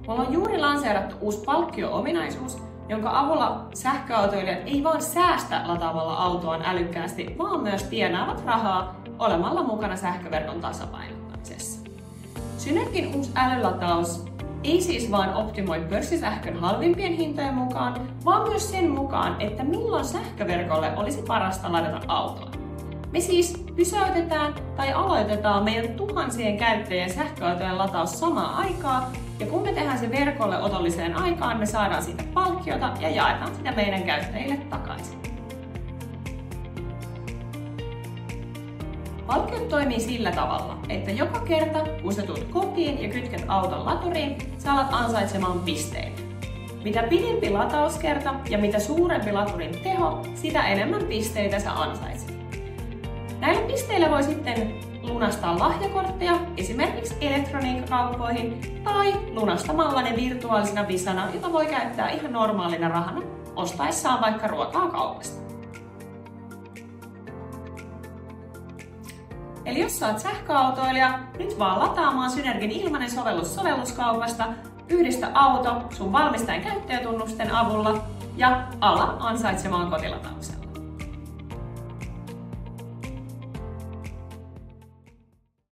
Mulla on juuri lanseerattu uusi palkkio-ominaisuus, jonka avulla sähköautoilijat ei vaan säästä lataamalla autoaan älykkäästi, vaan myös tienaavat rahaa olemalla mukana sähköverkon tasapainottamisessa. Synergin uusi älylataus ei siis vain optimoi pörssisähkön halvimpien hintojen mukaan, vaan myös sen mukaan, että milloin sähköverkolle olisi parasta ladata autoa. Me siis pysäytetään tai aloitetaan meidän tuhansien käyttäjien sähköautojen lataus samaan aikaan, ja kun me tehdään se verkolle otolliseen aikaan, me saadaan siitä palkkiota ja jaetaan sitä meidän käyttäjille takaisin. Palkkiot toimii sillä tavalla, että joka kerta kun sä tulet kotiin ja kytket auton laturiin, sä alat ansaitsemaan pisteitä. Mitä pidempi latauskerta ja mitä suurempi laturin teho, sitä enemmän pisteitä sä ansaitset. Näillä pisteillä voi sitten lunastaa lahjakortteja esimerkiksi elektroniikkakauppoihin tai lunastamalla ne virtuaalisena visana, jota voi käyttää ihan normaalina rahana ostaessaan vaikka ruokaa kaupasta. Eli jos sä oot sähköautoilija, nyt vaan lataamaan Synergin ilmainen sovellus sovelluskaupasta, yhdistä auto sun valmistajan käyttäjätunnusten avulla ja ala ansaitsemaan kotilatauksen.